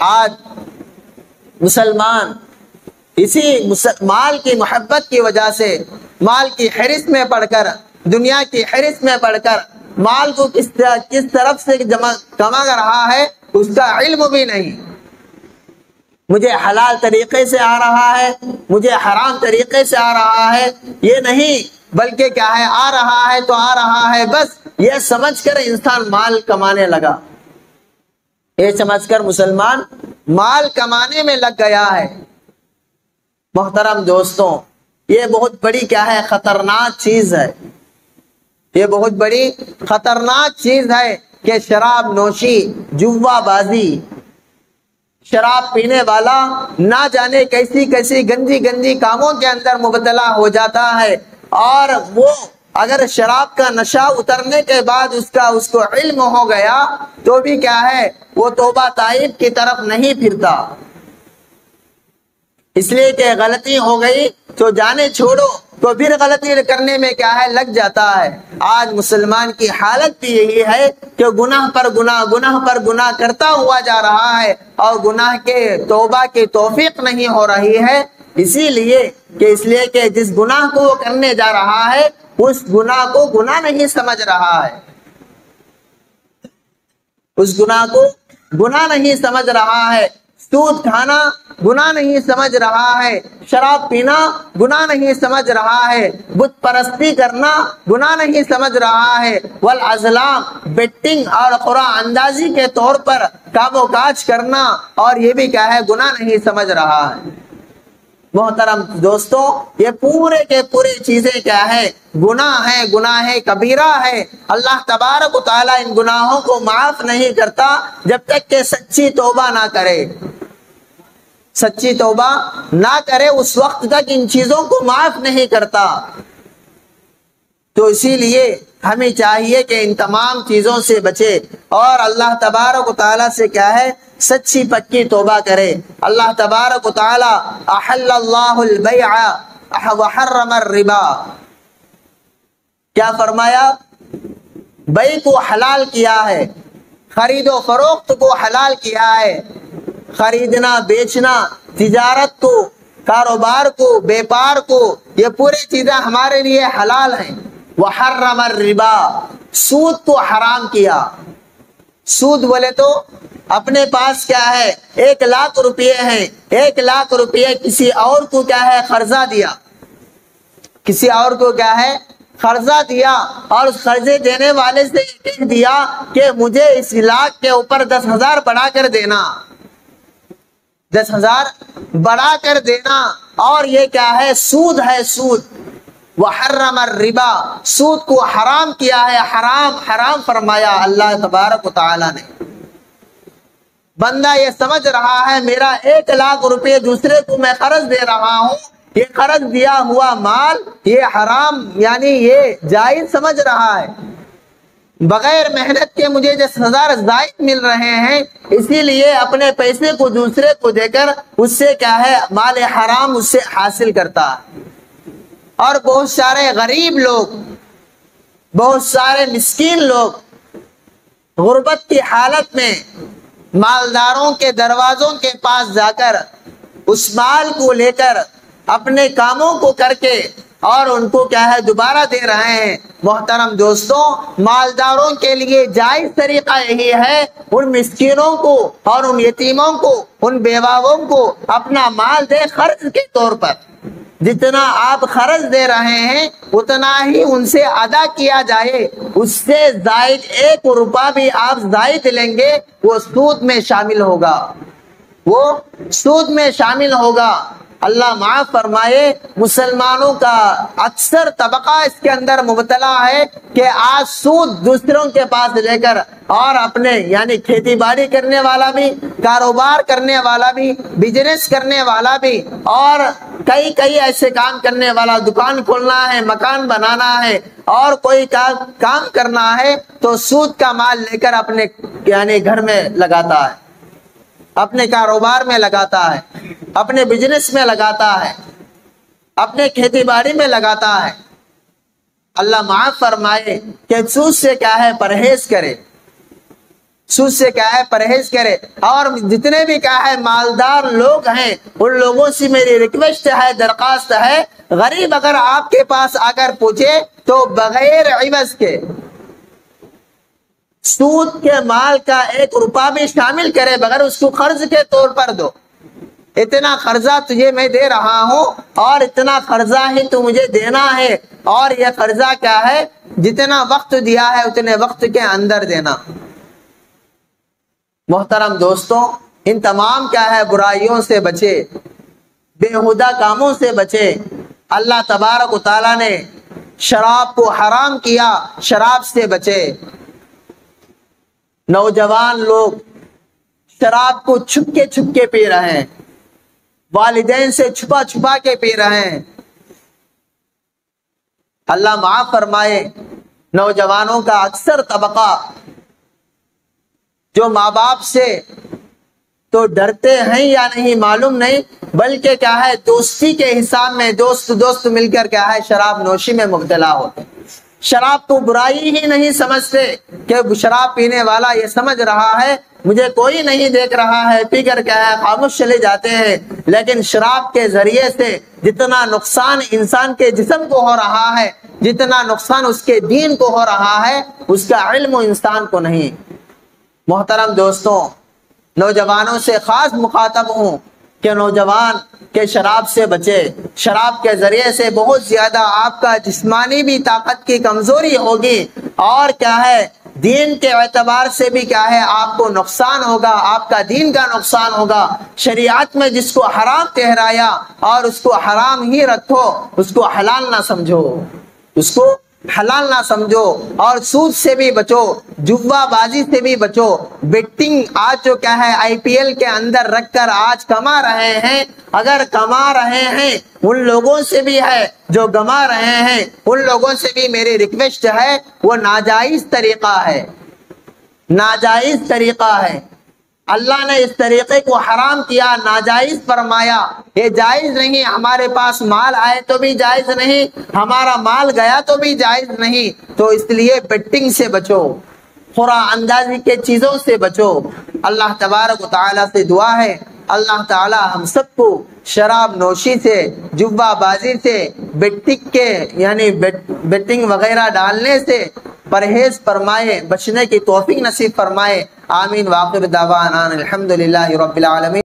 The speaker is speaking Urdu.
آج مسلمان اسی مال کی محبت کی وجہ سے، مال کی حرص میں پڑھ کر، دنیا کی حرص میں پڑھ کر مال کو کس طرف سے کما رہا ہے اس کا علم بھی نہیں۔ مجھے حلال طریقے سے آ رہا ہے، مجھے حرام طریقے سے آ رہا ہے، یہ نہیں، بلکہ کیا ہے، آ رہا ہے تو آ رہا ہے، بس یہ سمجھ کر انسان مال کمانے لگا، یہ سمجھ کر مسلمان مال کمانے میں لگ گیا ہے۔ محترم دوستوں، یہ بہت بڑی کیا ہے، خطرناک چیز ہے، یہ بہت بڑی خطرناک چیز ہے کہ شراب نوشی، جوا بازی، شراب پینے والا نہ جانے کیسی کیسی گندی گندی کاموں کے اندر مبتلا ہو جاتا ہے، اور وہ اگر شراب کا نشہ اترنے کے بعد اس کو علم ہو گیا تو بھی کیا ہے، وہ توبہ تائب کی طرف نہیں پھرتا، اس لیے کہ غلطی ہو گئی تو جانے چھوڑو، تو پھر غلطی کرنے میں کیا ہے، لگ جاتا ہے۔ آج مسلمان کی حالت بھی یہی ہے کہ گناہ پر گناہ، گناہ پر گناہ کرتا ہوا جا رہا ہے، اور گناہ کے توبہ کی توفیق نہیں ہو رہی ہے، اسی لیے کہ جس گناہ کو وہ کرنے جا رہا ہے اس گناہ کو گناہ نہیں سمجھ رہا ہے، اس گناہ کو گناہ نہیں سمجھ رہا ہے، سود کھانا گناہ نہیں سمجھ رہا ہے، شراب پینا گناہ نہیں سمجھ رہا ہے، بت پرستی کرنا گناہ نہیں سمجھ رہا ہے، والازلام، بیٹنگ اور قرآن اندازی کے طور پر کام و کاج کرنا، اور یہ بھی کیا ہے، گناہ نہیں سمجھ رہا ہے۔ محترم دوستوں، یہ پورے کے پورے چیزیں کیا ہے، گناہ ہے، گناہ کبیرہ ہے۔ اللہ تبارک و تعالیٰ ان گناہوں کو معاف نہیں کرتا جب تک کہ سچی توبہ نہ کرے، سچی توبہ نہ کرے، اس وقت تک ان چیزوں کو معاف نہیں کرتا۔ تو اسی لیے ہمیں چاہیے کہ ان تمام چیزوں سے بچے اور اللہ تبارک و تعالیٰ سے کیا ہے، سچی پکی توبہ کرے۔ اللہ تبارک و تعالیٰ احل اللہ البیع وحرم الربا، کیا فرمایا؟ بیع کو حلال کیا ہے، خرید و فروخت کو حلال کیا ہے، خریدنا، بیچنا، تجارت کو، کاروبار کو، بیپار کو، یہ پوری چیزیں ہمارے لیے حلال ہیں۔ وحرم الربا، سود کو حرام کیا۔ سود بولے تو اپنے پاس کیا ہے، 1,00,000 روپے ہیں، 1,00,000 روپے کسی اور کو کیا ہے، قرضہ دیا، کسی اور کو کیا ہے، قرضہ دیا، اور اس قرضے دینے والے سے کہہ دیا کہ مجھے اس 1,00,000 کے اوپر 10,000 بڑھا کر دینا، 10,000 بڑھا کر دینا، اور یہ کیا ہے، سود ہے، سود۔ وحرم الربا، سود کو حرام کیا ہے، حرام حرام فرمایا اللہ تبارک و تعالیٰ نے۔ بندہ یہ سمجھ رہا ہے میرا 1,00,000 روپے دوسرے کو میں قرض دے رہا ہوں، یہ قرض دیا ہوا مال یہ حرام یعنی یہ جائز سمجھ رہا ہے، بغیر محنت کے مجھے 10,000 زائد مل رہے ہیں، اسی لیے اپنے پیسے کو دوسرے کو دے کر اس سے کیا ہے، مال حرام اس سے حاصل کرتا ہے۔ اور بہت سارے غریب لوگ، بہت سارے مسکین لوگ غربت کی حالت میں مالداروں کے دروازوں کے پاس جا کر اس مال کو لے کر اپنے کاموں کو کر کے اور ان کو کیا ہے، دوبارہ دے رہے ہیں۔ محترم دوستوں، مالداروں کے لیے جائز طریقہ یہی ہے، ان مسکینوں کو اور ان یتیموں کو، ان بیواؤں کو اپنا مال دے قرض کے طور پر، جتنا آپ قرض دے رہے ہیں اتنا ہی ان سے ادا کیا جائے، اس سے زائد 1 روپیہ بھی آپ زائد لیں گے وہ سود میں شامل ہوگا، وہ سود میں شامل ہوگا۔ اللہ معاف فرمائے، مسلمانوں کا اکثر طبقہ اس کے اندر مبتلا ہے کہ آج سود دوسروں کے پاس لے کر، اور اپنے یعنی کھیتی باڑی کرنے والا بھی، کاروبار کرنے والا بھی، بزنس کرنے والا بھی، اور کئی ایسے کام کرنے والا، دکان کھولنا ہے، مکان بنانا ہے، اور کوئی کام کرنا ہے تو سود کا مال لے کر اپنے یعنی گھر میں لگاتا ہے، اپنے کاروبار میں لگاتا ہے، اپنے بزنس میں لگاتا ہے، اپنے کھیتی باڑی میں لگاتا ہے۔ اللہ معاف فرمائے کہ سود سے کیا ہے، پرہیز کرے، سود سے کیا ہے پرہیز کرے. اور جتنے بھی کیا ہے مالدار لوگ ہیں ان لوگوں سے میری ریکویسٹ ہے، درخواست ہے، غریب اگر آپ کے پاس اگر پوچھے تو بغیر عوض کے سود کے مال کا 1 روپیہ بھی شامل کرے بغیر اس کو قرض کے طور پر دو. اتنا قرضہ تجھے میں دے رہا ہوں اور اتنا قرضہ ہی تو مجھے دینا ہے، اور یہ قرضہ کیا ہے جتنا وقت دیا ہے اتنے وقت کے اندر دینا. محترم دوستوں، ان تمام کیا ہے برائیوں سے بچے، بےہودہ کاموں سے بچے. اللہ تبارک و تعالیٰ نے شراب کو حرام کیا، شراب سے بچے. نوجوان لوگ شراب کو چھپ کے پی رہے ہیں، والدین سے چھپا چھپا کے پی رہے ہیں. اللہ معاف فرمائے. نوجوانوں کا اکثر طبقہ جو ماں باپ سے تو ڈرتے ہیں یا نہیں معلوم نہیں، بلکہ کیا ہے دوستی کے حساب میں دوست مل کر کیا ہے شراب نوشی میں مبتلا ہوتے ہیں. شراب کو برائی ہی نہیں سمجھتے کہ شراب پینے والا یہ سمجھ رہا ہے مجھے کوئی نہیں دیکھ رہا ہے، پی کر کیا ہے خاموش چلے جاتے ہیں. لیکن شراب کے ذریعے سے جتنا نقصان انسان کے جسم کو ہو رہا ہے، جتنا نقصان اس کے دین کو ہو رہا ہے، اس کا علم انسان کو نہیں. محترم دوستوں، نوجوانوں سے خاص مخاطب ہوں کہ نوجوان کے شراب سے بچے. شراب کے ذریعے سے بہت زیادہ آپ کا جسمانی بھی طاقت کی کمزوری ہوگی، اور کیا ہے دین کے اعتبار سے بھی کیا ہے آپ کو نقصان ہوگا، آپ کا دین کا نقصان ہوگا. شریعت میں جس کو حرام ٹھہرایا اور اس کو حرام ہی رکھو، اس کو حلال نہ سمجھو، اس کو حلال نہ سمجھو. اور سود سے بھی بچو، جوا بازی سے بھی بچو. بیٹنگ آج جو کیا ہے IPL کے اندر رکھ کر آج کما رہے ہیں، اگر کما رہے ہیں ان لوگوں سے بھی ہے جو گما رہے ہیں، ان لوگوں سے بھی میری ریکویسٹ ہے. وہ ناجائز طریقہ ہے، ناجائز طریقہ ہے. اللہ نے اس طریقے کو حرام کیا، ناجائز فرمایا. یہ جائز نہیں. ہمارے پاس مال آئے تو بھی جائز نہیں، ہمارا مال گیا تو بھی جائز نہیں. تو اس لیے بیٹنگ سے بچو، خورا اندازی کے چیزوں سے بچو. اللہ تبارک و تعالیٰ سے دعا ہے اللہ تعالیٰ ہم سب کو شراب نوشی سے، جوا بازی سے، بیٹنگ کے یعنی بیٹنگ وغیرہ ڈالنے سے پرہیز فرمائے، بچنے کی توفیق نصیب فرمائے. آمین. وآخر دعوانا الحمدللہ رب العالمین.